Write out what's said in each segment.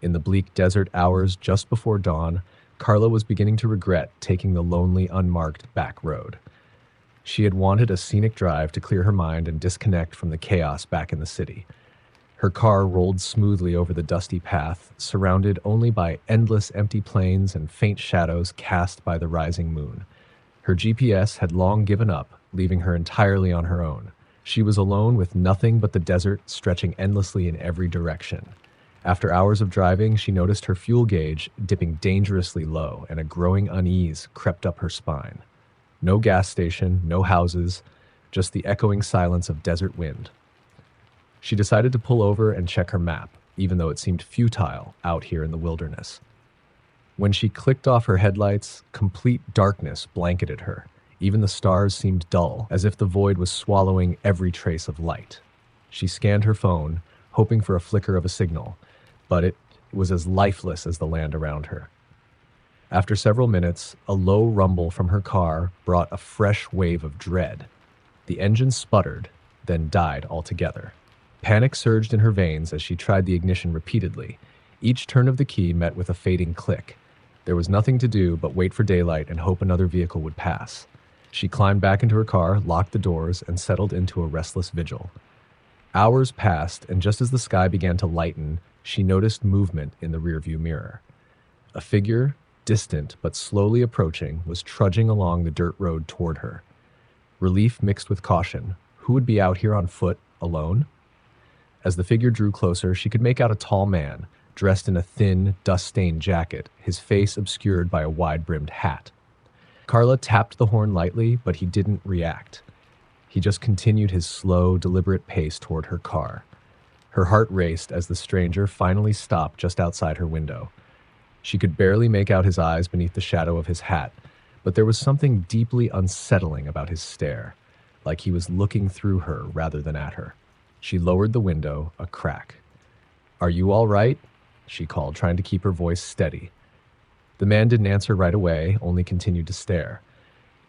In the bleak desert hours just before dawn, Carla was beginning to regret taking the lonely, unmarked back road. She had wanted a scenic drive to clear her mind and disconnect from the chaos back in the city. Her car rolled smoothly over the dusty path, surrounded only by endless empty plains and faint shadows cast by the rising moon. Her GPS had long given up, leaving her entirely on her own. She was alone with nothing but the desert stretching endlessly in every direction. After hours of driving, she noticed her fuel gauge dipping dangerously low, and a growing unease crept up her spine. No gas station, no houses, just the echoing silence of desert wind. She decided to pull over and check her map, even though it seemed futile out here in the wilderness. When she clicked off her headlights, complete darkness blanketed her. Even the stars seemed dull, as if the void was swallowing every trace of light. She scanned her phone, hoping for a flicker of a signal, but it was as lifeless as the land around her. After several minutes, a low rumble from her car brought a fresh wave of dread. The engine sputtered, then died altogether. Panic surged in her veins as she tried the ignition repeatedly. Each turn of the key met with a fading click. There was nothing to do but wait for daylight and hope another vehicle would pass. She climbed back into her car, locked the doors, and settled into a restless vigil. Hours passed, and just as the sky began to lighten, she noticed movement in the rearview mirror. A figure, distant but slowly approaching, was trudging along the dirt road toward her. Relief mixed with caution. Who would be out here on foot, alone? As the figure drew closer, she could make out a tall man, dressed in a thin, dust-stained jacket, his face obscured by a wide-brimmed hat. Carla tapped the horn lightly, but he didn't react. He just continued his slow, deliberate pace toward her car. Her heart raced as the stranger finally stopped just outside her window. She could barely make out his eyes beneath the shadow of his hat, but there was something deeply unsettling about his stare, like he was looking through her rather than at her. She lowered the window a crack. "Are you all right?" she called, trying to keep her voice steady. The man didn't answer right away, only continued to stare.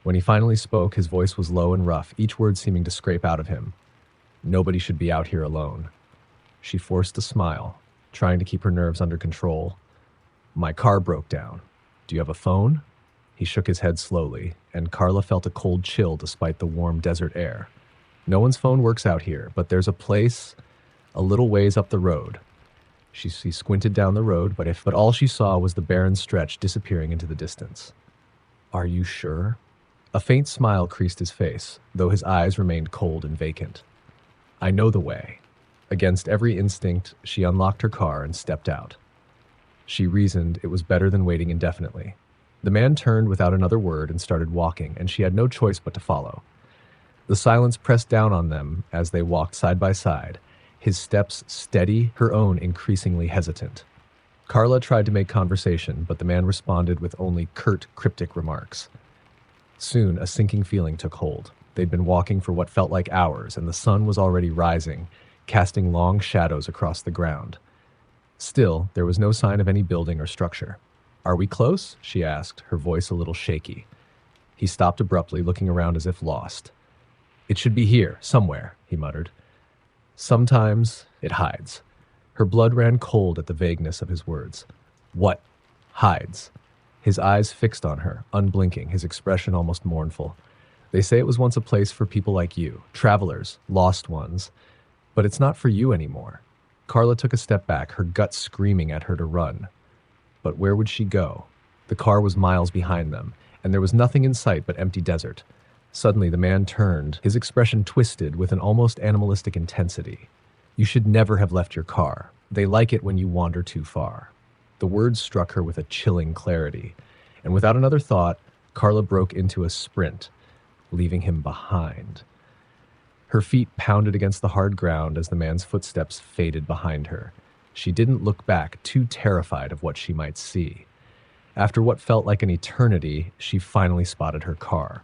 When he finally spoke, his voice was low and rough, each word seeming to scrape out of him. "Nobody should be out here alone." She forced a smile, trying to keep her nerves under control. "My car broke down. Do you have a phone?" He shook his head slowly, and Carla felt a cold chill despite the warm desert air. "No one's phone works out here, but there's a place a little ways up the road." She squinted down the road, but all she saw was the barren stretch disappearing into the distance. "Are you sure?" A faint smile creased his face, though his eyes remained cold and vacant. "I know the way." Against every instinct, she unlocked her car and stepped out. She reasoned it was better than waiting indefinitely. The man turned without another word and started walking, and she had no choice but to follow. The silence pressed down on them as they walked side by side, his steps steady, her own increasingly hesitant. Carla tried to make conversation, but the man responded with only curt, cryptic remarks. Soon, a sinking feeling took hold. They'd been walking for what felt like hours, and the sun was already rising, casting long shadows across the ground. Still, there was no sign of any building or structure. "Are we close?" she asked, her voice a little shaky. He stopped abruptly, looking around as if lost. "It should be here, somewhere," he muttered. "Sometimes it hides." Her blood ran cold at the vagueness of his words. "What hides?" His eyes fixed on her, unblinking, his expression almost mournful. "They say it was once a place for people like you, travelers, lost ones, but it's not for you anymore." Carla took a step back, her gut screaming at her to run. But where would she go? The car was miles behind them, and there was nothing in sight but empty desert. Suddenly, the man turned, his expression twisted with an almost animalistic intensity. "You should never have left your car. They like it when you wander too far." The words struck her with a chilling clarity, and without another thought, Carla broke into a sprint, leaving him behind. Her feet pounded against the hard ground as the man's footsteps faded behind her. She didn't look back, too terrified of what she might see. After what felt like an eternity, she finally spotted her car.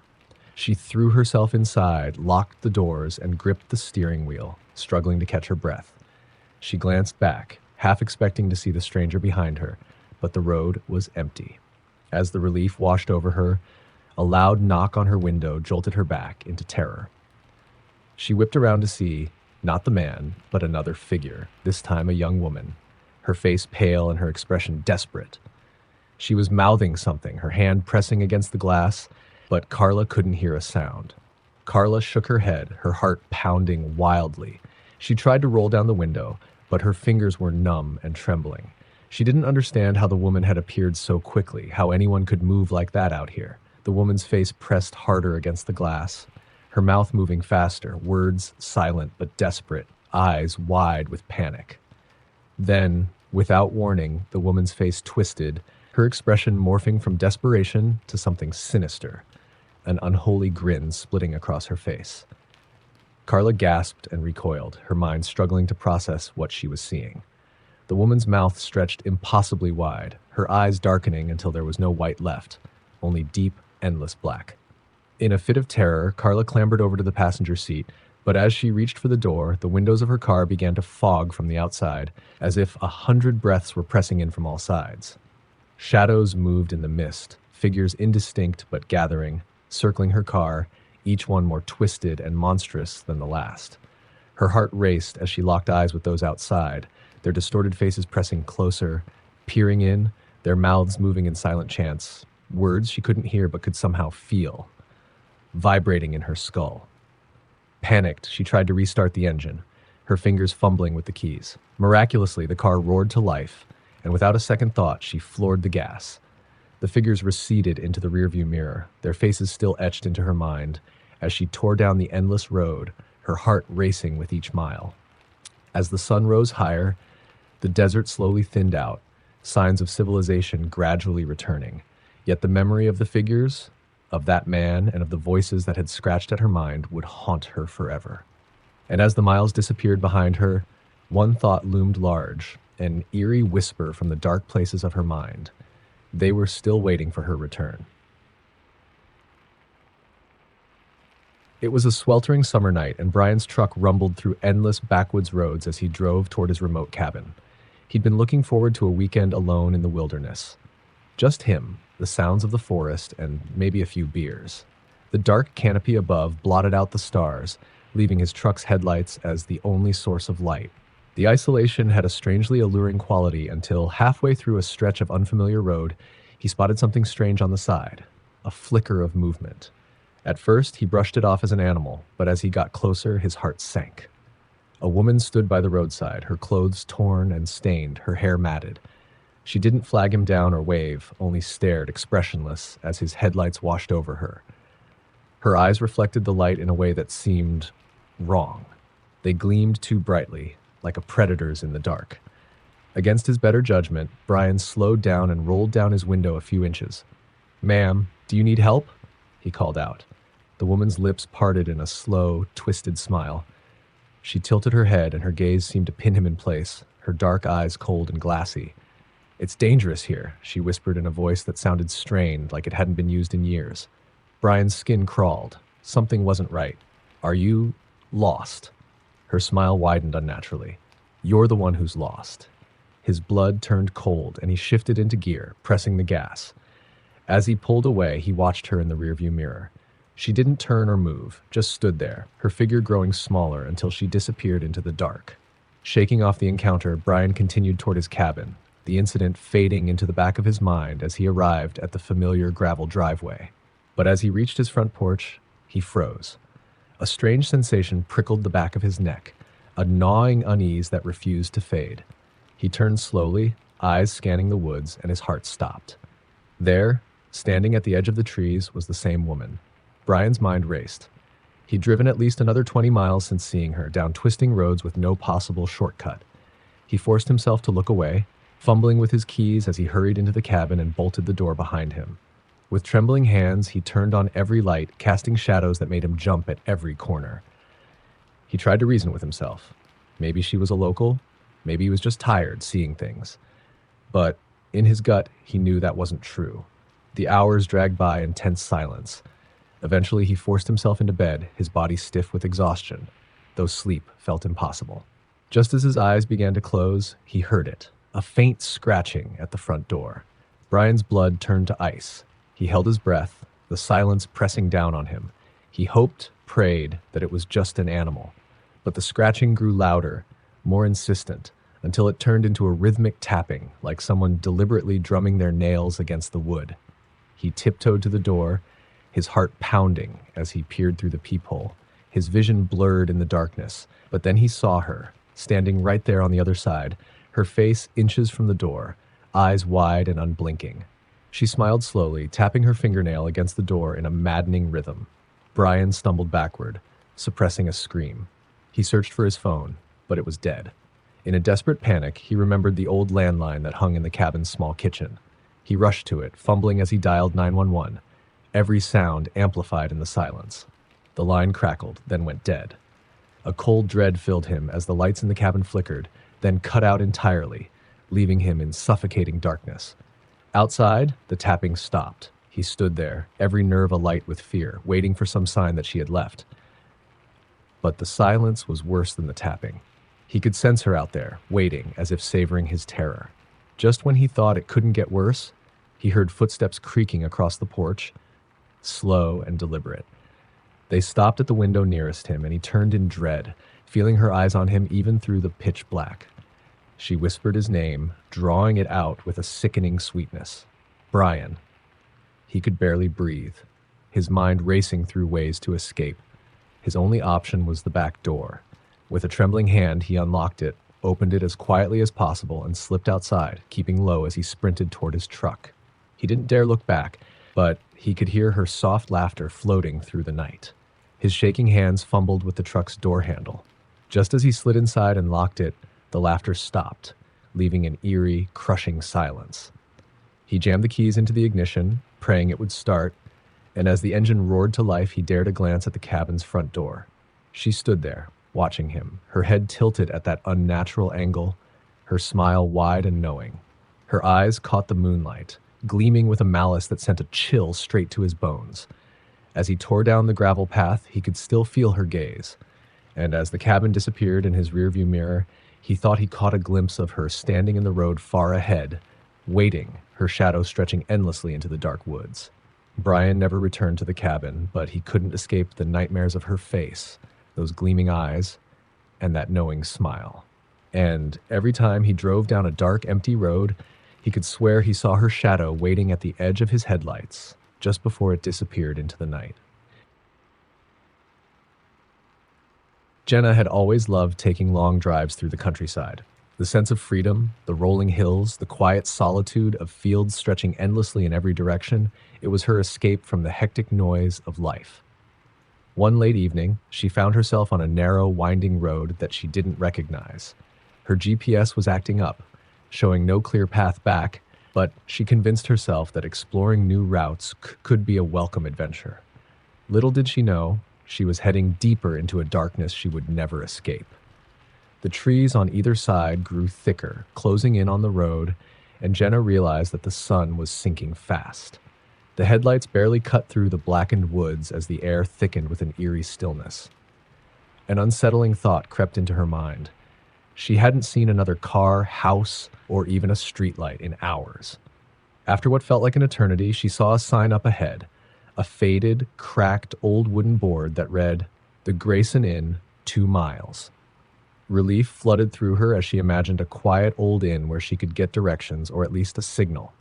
She threw herself inside, locked the doors, and gripped the steering wheel, struggling to catch her breath. She glanced back, half expecting to see the stranger behind her, but the road was empty. As the relief washed over her, a loud knock on her window jolted her back into terror. She whipped around to see, not the man, but another figure, this time a young woman. her face pale and her expression desperate. She was mouthing something, her hand pressing against the glass, but Carla couldn't hear a sound. Carla shook her head, her heart pounding wildly. She tried to roll down the window, but her fingers were numb and trembling. She didn't understand how the woman had appeared so quickly, how anyone could move like that out here. The woman's face pressed harder against the glass, her mouth moving faster, words silent but desperate, eyes wide with panic. Then, without warning, the woman's face twisted, her expression morphing from desperation to something sinister, an unholy grin splitting across her face. Carla gasped and recoiled, her mind struggling to process what she was seeing. The woman's mouth stretched impossibly wide, her eyes darkening until there was no white left, only deep, endless black. In a fit of terror, Carla clambered over to the passenger seat, but as she reached for the door, the windows of her car began to fog from the outside, as if 100 breaths were pressing in from all sides. Shadows moved in the mist, figures indistinct but gathering, circling her car, each one more twisted and monstrous than the last. Her heart raced as she locked eyes with those outside, their distorted faces pressing closer, peering in, their mouths moving in silent chants, words she couldn't hear but could somehow feel, vibrating in her skull. Panicked, she tried to restart the engine, her fingers fumbling with the keys. Miraculously, the car roared to life, and without a second thought, she floored the gas. The figures receded into the rearview mirror, their faces still etched into her mind, as she tore down the endless road, her heart racing with each mile. As the sun rose higher, the desert slowly thinned out, signs of civilization gradually returning. Yet the memory of the figures, of that man, and of the voices that had scratched at her mind would haunt her forever. And as the miles disappeared behind her, one thought loomed large, an eerie whisper from the dark places of her mind. They were still waiting for her return. It was a sweltering summer night, and Brian's truck rumbled through endless backwoods roads as he drove toward his remote cabin. He'd been looking forward to a weekend alone in the wilderness. Just him, the sounds of the forest, and maybe a few beers. The dark canopy above blotted out the stars, leaving his truck's headlights as the only source of light. The isolation had a strangely alluring quality until halfway through a stretch of unfamiliar road, he spotted something strange on the side, a flicker of movement. At first, he brushed it off as an animal, but as he got closer, his heart sank. A woman stood by the roadside, her clothes torn and stained, her hair matted. She didn't flag him down or wave, only stared, expressionless, as his headlights washed over her. Her eyes reflected the light in a way that seemed wrong. They gleamed too brightly, like a predator's in the dark. Against his better judgment, Brian slowed down and rolled down his window a few inches. "Ma'am, do you need help?" he called out. The woman's lips parted in a slow, twisted smile. She tilted her head, and her gaze seemed to pin him in place, her dark eyes cold and glassy. "It's dangerous here," she whispered in a voice that sounded strained, like it hadn't been used in years. Brian's skin crawled. Something wasn't right. "Are you lost?" Her smile widened unnaturally. "You're the one who's lost." His blood turned cold, and he shifted into gear, pressing the gas. As he pulled away, he watched her in the rearview mirror. She didn't turn or move, just stood there, her figure growing smaller until she disappeared into the dark. Shaking off the encounter, Brian continued toward his cabin, the incident fading into the back of his mind as he arrived at the familiar gravel driveway. But as he reached his front porch, he froze. A strange sensation prickled the back of his neck, a gnawing unease that refused to fade. He turned slowly, eyes scanning the woods, and his heart stopped. There, standing at the edge of the trees, was the same woman. Brian's mind raced. He'd driven at least another 20 miles since seeing her, down twisting roads with no possible shortcut. He forced himself to look away, fumbling with his keys as he hurried into the cabin and bolted the door behind him. With trembling hands, he turned on every light, casting shadows that made him jump at every corner. He tried to reason with himself. Maybe she was a local. Maybe he was just tired, seeing things. But in his gut, he knew that wasn't true. The hours dragged by in tense silence. Eventually, he forced himself into bed, his body stiff with exhaustion, though sleep felt impossible. Just as his eyes began to close, he heard it, a faint scratching at the front door. Brian's blood turned to ice. He held his breath, the silence pressing down on him. He hoped, prayed, that it was just an animal. But the scratching grew louder, more insistent, until it turned into a rhythmic tapping, like someone deliberately drumming their nails against the wood. He tiptoed to the door, his heart pounding as he peered through the peephole, his vision blurred in the darkness. But then he saw her, standing right there on the other side, her face inches from the door, eyes wide and unblinking. She smiled slowly, tapping her fingernail against the door in a maddening rhythm. Brian stumbled backward, suppressing a scream. He searched for his phone, but it was dead. In a desperate panic, he remembered the old landline that hung in the cabin's small kitchen. He rushed to it, fumbling as he dialed 911, every sound amplified in the silence. The line crackled, then went dead. A cold dread filled him as the lights in the cabin flickered, then cut out entirely, leaving him in suffocating darkness. Outside, the tapping stopped. He stood there, every nerve alight with fear, waiting for some sign that she had left. But the silence was worse than the tapping. He could sense her out there, waiting, as if savoring his terror. Just when he thought it couldn't get worse, he heard footsteps creaking across the porch, slow and deliberate. They stopped at the window nearest him, and he turned in dread, feeling her eyes on him even through the pitch black. She whispered his name, drawing it out with a sickening sweetness. Brian. He could barely breathe, his mind racing through ways to escape. His only option was the back door. With a trembling hand, he unlocked it, opened it as quietly as possible, and slipped outside, keeping low as he sprinted toward his truck. He didn't dare look back, but he could hear her soft laughter floating through the night. His shaking hands fumbled with the truck's door handle. Just as he slid inside and locked it, the laughter stopped, leaving an eerie, crushing silence. He jammed the keys into the ignition, praying it would start, and as the engine roared to life, he dared a glance at the cabin's front door. She stood there, watching him, her head tilted at that unnatural angle, her smile wide and knowing. Her eyes caught the moonlight, gleaming with a malice that sent a chill straight to his bones. As he tore down the gravel path, he could still feel her gaze, and as the cabin disappeared in his rearview mirror, he thought he caught a glimpse of her standing in the road far ahead, waiting, her shadow stretching endlessly into the dark woods. Brian never returned to the cabin, but he couldn't escape the nightmares of her face, those gleaming eyes, and that knowing smile. And every time he drove down a dark, empty road, he could swear he saw her shadow waiting at the edge of his headlights, just before it disappeared into the night. Jenna had always loved taking long drives through the countryside. The sense of freedom, the rolling hills, the quiet solitude of fields stretching endlessly in every direction, it was her escape from the hectic noise of life. One late evening, she found herself on a narrow, winding road that she didn't recognize. Her GPS was acting up, showing no clear path back, but she convinced herself that exploring new routes could be a welcome adventure. Little did she know, she was heading deeper into a darkness she would never escape. The trees on either side grew thicker, closing in on the road, and Jenna realized that the sun was sinking fast. The headlights barely cut through the blackened woods as the air thickened with an eerie stillness. An unsettling thought crept into her mind. She hadn't seen another car, house, or even a streetlight in hours. After what felt like an eternity, she saw a sign up ahead, a faded, cracked old wooden board that read, "The Grayson Inn, 2 miles." Relief flooded through her as she imagined a quiet old inn where she could get directions or at least a signal.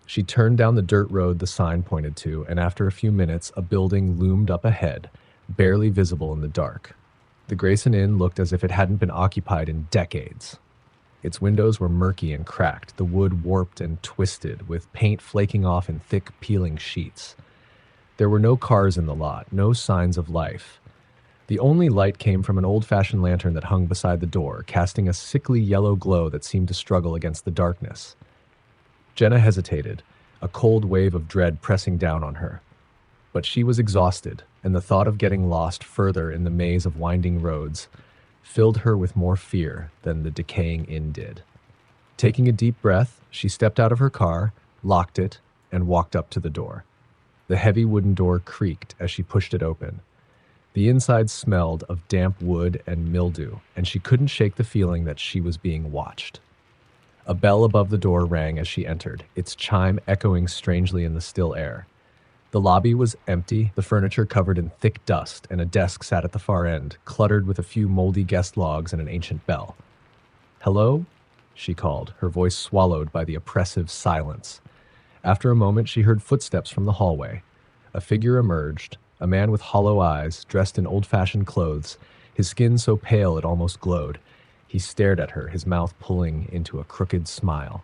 She turned down the dirt road the sign pointed to, and after a few minutes, a building loomed up ahead, barely visible in the dark. The Grayson Inn looked as if it hadn't been occupied in decades. Its windows were murky and cracked, the wood warped and twisted, with paint flaking off in thick, peeling sheets. There were no cars in the lot, no signs of life. The only light came from an old-fashioned lantern that hung beside the door, casting a sickly yellow glow that seemed to struggle against the darkness. Jenna hesitated, a cold wave of dread pressing down on her. But she was exhausted, and the thought of getting lost further in the maze of winding roads filled her with more fear than the decaying inn did. Taking a deep breath, she stepped out of her car, locked it, and walked up to the door. The heavy wooden door creaked as she pushed it open. The inside smelled of damp wood and mildew, and she couldn't shake the feeling that she was being watched. A bell above the door rang as she entered, its chime echoing strangely in the still air. The lobby was empty, the furniture covered in thick dust, and a desk sat at the far end, cluttered with a few moldy guest logs and an ancient bell. "Hello?" she called, her voice swallowed by the oppressive silence. After a moment, she heard footsteps from the hallway. A figure emerged, a man with hollow eyes, dressed in old-fashioned clothes, his skin so pale it almost glowed. He stared at her, his mouth pulling into a crooked smile.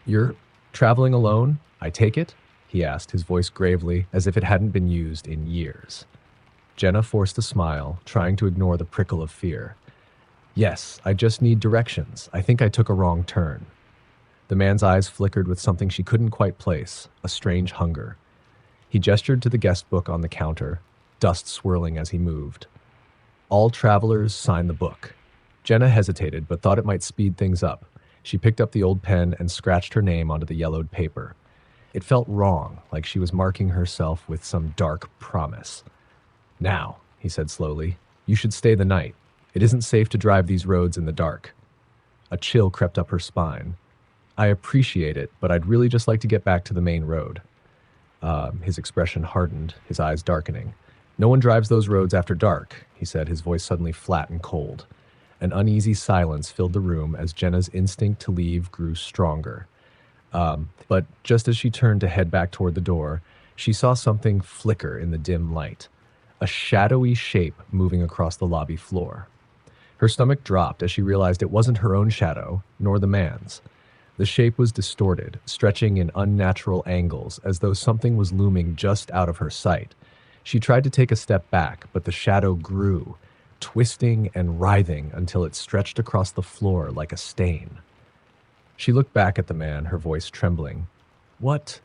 "You're traveling alone, I take it?" he asked, his voice gravely, as if it hadn't been used in years. Jenna forced a smile, trying to ignore the prickle of fear. "Yes, I just need directions. I think I took a wrong turn." The man's eyes flickered with something she couldn't quite place, a strange hunger. He gestured to the guest book on the counter, dust swirling as he moved. "All travelers sign the book." Jenna hesitated, but thought it might speed things up. She picked up the old pen and scratched her name onto the yellowed paper. It felt wrong, like she was marking herself with some dark promise. "Now," he said slowly, "you should stay the night. It isn't safe to drive these roads in the dark." A chill crept up her spine. "I appreciate it, but I'd really just like to get back to the main road." His expression hardened, his eyes darkening. "No one drives those roads after dark," he said, his voice suddenly flat and cold. An uneasy silence filled the room as Jenna's instinct to leave grew stronger. But just as she turned to head back toward the door, she saw something flicker in the dim light. A shadowy shape moving across the lobby floor. Her stomach dropped as she realized it wasn't her own shadow, nor the man's. The shape was distorted, stretching in unnatural angles, as though something was looming just out of her sight. She tried to take a step back, but the shadow grew, twisting and writhing until it stretched across the floor like a stain. She looked back at the man, her voice trembling. What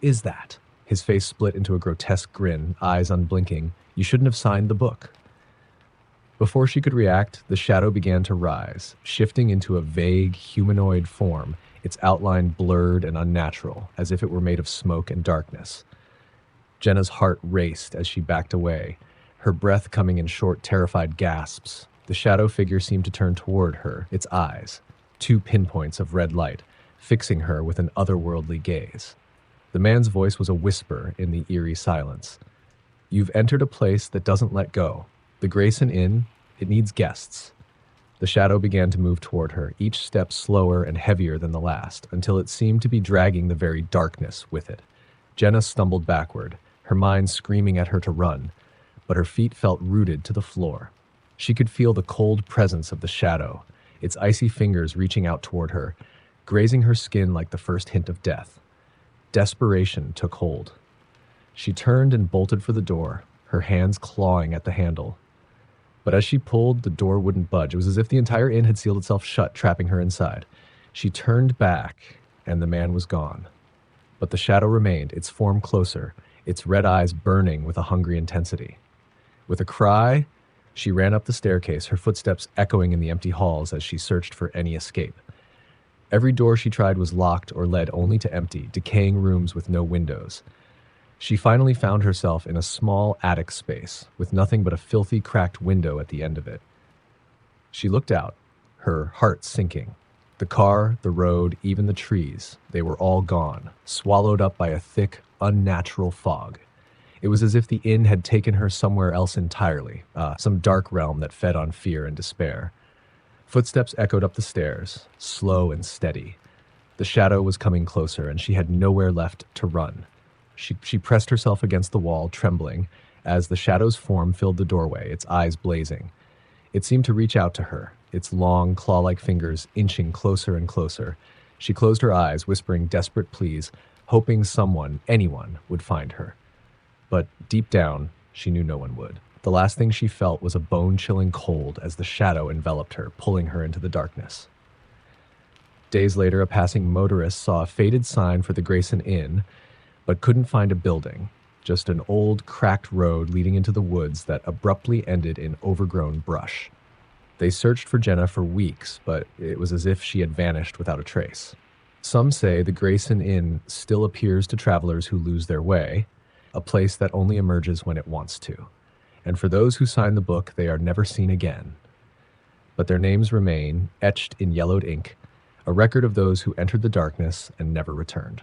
is that?" His face split into a grotesque grin, eyes unblinking. "You shouldn't have signed the book." Before she could react, the shadow began to rise, shifting into a vague, humanoid form, its outline blurred and unnatural, as if it were made of smoke and darkness. Jenna's heart raced as she backed away, her breath coming in short, terrified gasps. The shadow figure seemed to turn toward her, its eyes, two pinpoints of red light, fixing her with an otherworldly gaze. The man's voice was a whisper in the eerie silence. "You've entered a place that doesn't let go. The Grayson Inn, it needs guests." The shadow began to move toward her, each step slower and heavier than the last, until it seemed to be dragging the very darkness with it. Jenna stumbled backward, her mind screaming at her to run, but her feet felt rooted to the floor. She could feel the cold presence of the shadow, its icy fingers reaching out toward her, grazing her skin like the first hint of death. Desperation took hold. She turned and bolted for the door, her hands clawing at the handle. But as she pulled, the door wouldn't budge. It was as if the entire inn had sealed itself shut, trapping her inside. She turned back, and the man was gone. But the shadow remained, its form closer, its red eyes burning with a hungry intensity. With a cry, she ran up the staircase, her footsteps echoing in the empty halls as she searched for any escape. Every door she tried was locked or led only to empty, decaying rooms with no windows. She finally found herself in a small attic space, with nothing but a filthy, cracked window at the end of it. She looked out, her heart sinking. The car, the road, even the trees, they were all gone, swallowed up by a thick, unnatural fog. It was as if the inn had taken her somewhere else entirely, some dark realm that fed on fear and despair. Footsteps echoed up the stairs, slow and steady. The shadow was coming closer, and she had nowhere left to run. She pressed herself against the wall, trembling, as the shadow's form filled the doorway, its eyes blazing. It seemed to reach out to her, its long, claw-like fingers inching closer and closer. She closed her eyes, whispering desperate pleas, hoping someone, anyone, would find her. But deep down, she knew no one would. The last thing she felt was a bone-chilling cold as the shadow enveloped her, pulling her into the darkness. Days later, a passing motorist saw a faded sign for the Grayson Inn, but couldn't find a building, just an old, cracked road leading into the woods that abruptly ended in overgrown brush. They searched for Jenna for weeks, but it was as if she had vanished without a trace. Some say the Grayson Inn still appears to travelers who lose their way, a place that only emerges when it wants to. And for those who sign the book, they are never seen again. But their names remain, etched in yellowed ink, a record of those who entered the darkness and never returned.